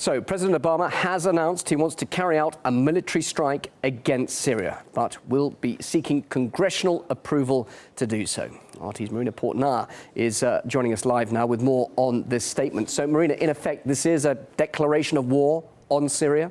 So President Obama has announced he wants to carry out a military strike against Syria, but will be seeking congressional approval to do so. RT's Marina Portnar is joining us live now with more on this statement. So Marina, in effect, this is a declaration of war on Syria?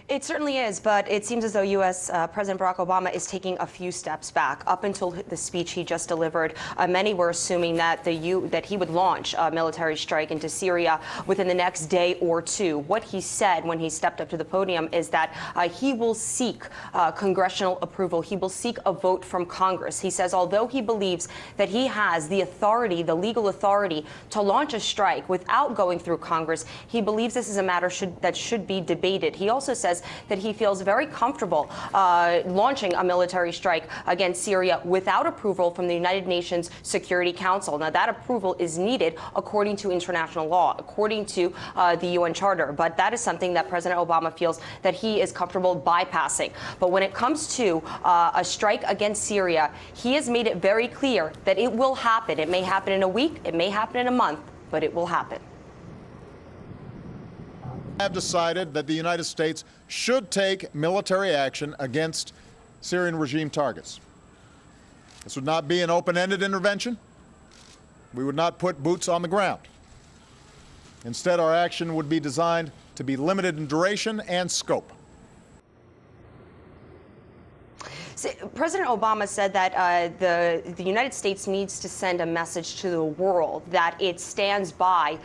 It certainly is, but it seems as though U.S. President Barack Obama is taking a few steps back. Up until the speech he just delivered, many were assuming that that he would launch a military strike into Syria within the next day or two. What he said when he stepped up to the podium is that he will seek congressional approval. He will seek a vote from Congress. He says although he believes that he has the authority, the legal authority, to launch a strike without going through Congress, he believes this is a matter that should be debated. He also says that he feels very comfortable launching a military strike against Syria without approval from the United Nations Security Council. Now, that approval is needed according to international law, according to the UN Charter. But that is something that President Obama feels that he is comfortable bypassing. But when it comes to a strike against Syria, he has made it very clear that it will happen. It may happen in a week, it may happen in a month, but it will happen. Have decided that the United States should take military action against Syrian regime targets. This would not be an open-ended intervention. We would not put boots on the ground. Instead, our action would be designed to be limited in duration and scope. President Obama said that the United States needs to send a message to the world that it stands by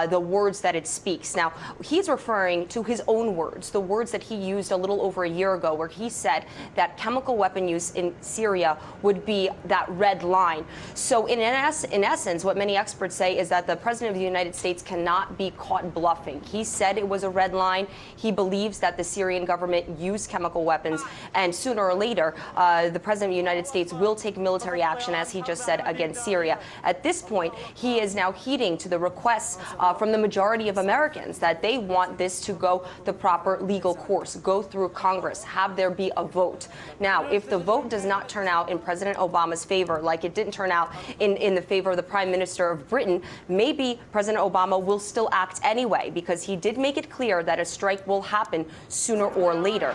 the words that it speaks. Now, he's referring to his own words, the words that he used a little over a year ago, where he said that chemical weapon use in Syria would be that red line. So in essence, what many experts say is that the President of the United States cannot be caught bluffing. He said it was a red line. He believes that the Syrian government used chemical weapons, and sooner or later, the President of the United States will take military action, as he just said, against Syria. At this point, he is now heeding to the requests from the majority of Americans that they want this to go the proper legal course, go through Congress, have there be a vote. Now, if the vote does not turn out in President Obama's favor, like it didn't turn out in the favor of the Prime Minister of Britain, maybe President Obama will still act anyway, because he did make it clear that a strike will happen sooner or later.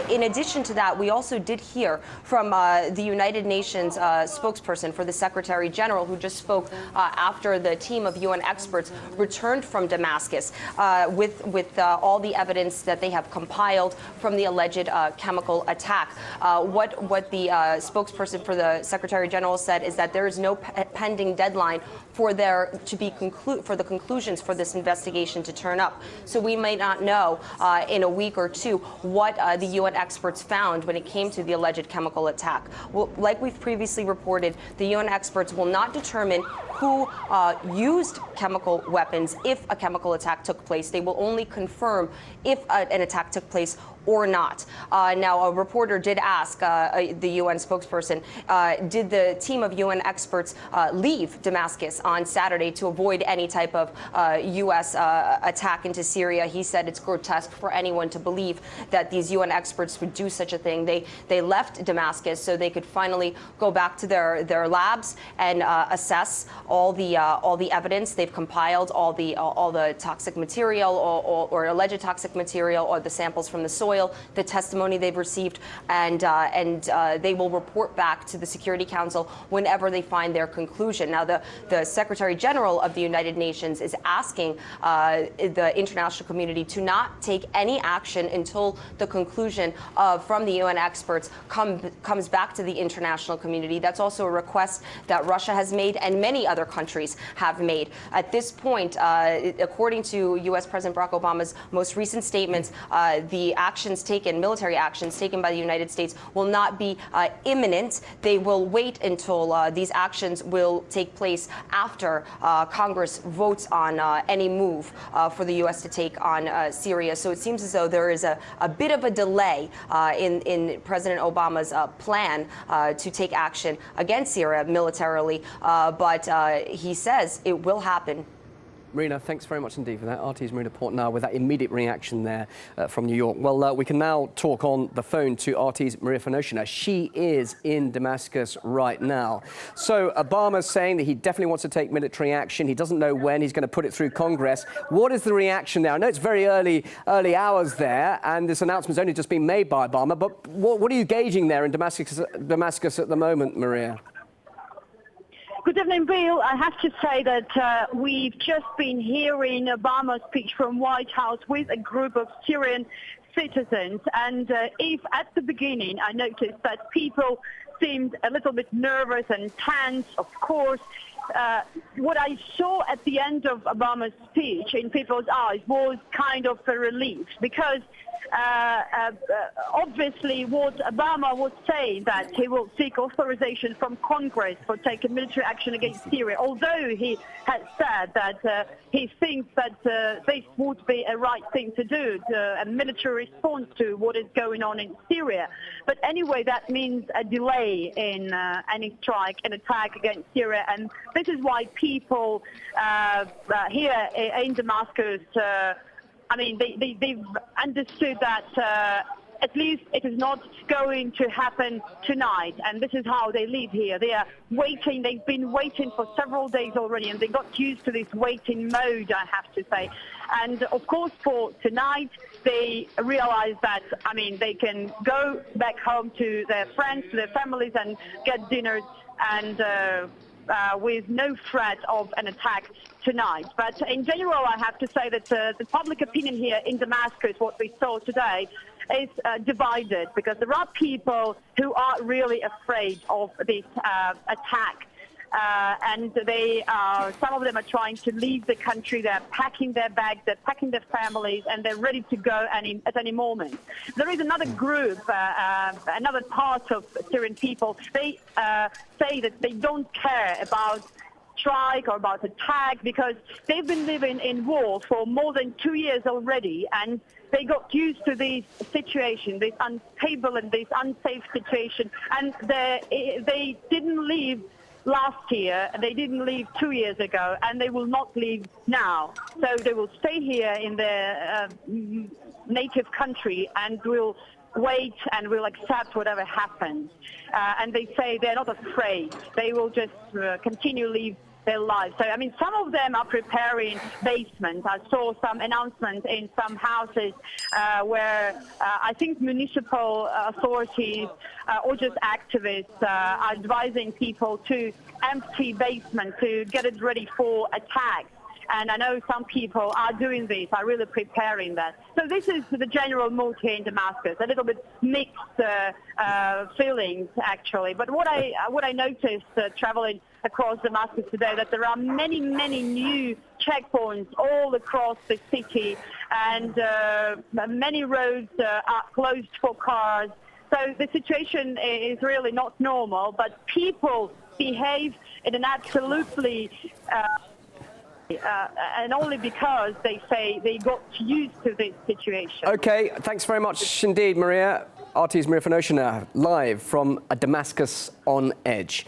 In addition to that, we also did hear from the United Nations spokesperson for the Secretary General, who just spoke after the team of UN experts returned from Damascus with all the evidence that they have compiled from the alleged chemical attack. What the spokesperson for the Secretary General said is that there is no pending deadline for the conclusions for this investigation to turn up. So we may not know in a week or two what the UN experts found when it came to the alleged chemical attack. Well, like we've previously reported, the UN experts will not determine who used chemical weapons if a chemical attack took place. They will only confirm if an attack took place or not. Now, a reporter did ask the UN spokesperson, did the team of UN experts leave Damascus on Saturday to avoid any type of U.S. attack into Syria? He said it's grotesque for anyone to believe that these UN experts would do such a thing. They left Damascus so they could finally go back to their labs and assess all the evidence. They've compiled all the toxic material or alleged toxic material, or the samples from the soil, the testimony they've received, and they will report back to the Security Council whenever they find their conclusion. Now, the Secretary General of the United Nations is asking the international community to not take any action until the conclusion from the UN experts comes back to the international community. That's also a request that Russia has made and many other countries have made. At this point, according to U.S. President Barack Obama's most recent statements, the military actions taken by the United States will not be imminent. They will wait until these actions will take place after Congress votes on any move for the U.S. to take on Syria. So it seems as though there is a bit of a delay in President Obama's plan to take action against Syria militarily, but he says it will happen. Marina, thanks very much indeed for that. RT's Marina Portnar with that immediate reaction there from New York. Well, we can now talk on the phone to RT's Maria Fanoshina. She is in Damascus right now. So Obama's saying that he definitely wants to take military action. He doesn't know when he's going to put it through Congress. What is the reaction there? I know it's very early hours there, and this announcement's only just been made by Obama, but what are you gauging there in Damascus at the moment, Maria? Good evening, Bill. I have to say that we've just been hearing Obama's speech from White House with a group of Syrian citizens. And if at the beginning I noticed that people seemed a little bit nervous and tense, of course, what I saw at the end of Obama's speech in people's eyes was kind of a relief, because obviously what Obama was saying, that he will seek authorization from Congress for taking military action against Syria, although he has said that he thinks that this would be a right thing to do, a military response to what is going on in Syria. But anyway, that means a delay in any strike and attack against Syria, and this is why people here in Damascus, I mean, they've understood that at least it is not going to happen tonight, and this is how they live here. They are waiting. They've been waiting for several days already, and they got used to this waiting mode, I have to say. And of course, for tonight, they realize that, I mean, they can go back home to their friends, to their families, and get dinners, and with no threat of an attack tonight. But in general, I have to say that the public opinion here in Damascus, what we saw today, is divided, because there are people who are really afraid of this attack. And some of them are trying to leave the country. They're packing their bags, they're packing their families, and they're ready to go at any moment. There is another group, another part of Syrian people. They say that they don't care about strike or about attack, because they've been living in war for more than 2 years already, and they got used to this situation, this unstable and this unsafe situation, and they didn't leave last year, they didn't leave 2 years ago, and they will not leave now. So they will stay here in their native country and will wait and will accept whatever happens. And they say they're not afraid. They will just continue live their lives. So, I mean, some of them are preparing basements. I saw some announcements in some houses where I think municipal authorities or just activists are advising people to empty basements to get it ready for attacks. And I know some people are doing this, are really preparing that. So this is the general mood here in Damascus, a little bit mixed feelings, actually. But what I noticed traveling across Damascus today, that there are many new checkpoints all across the city, and many roads are closed for cars. So the situation is really not normal, but people behave in an absolutely and only because they say they got used to this situation. OK, thanks very much indeed, Maria. RT's Maria Fanoshina, live from Damascus on Edge.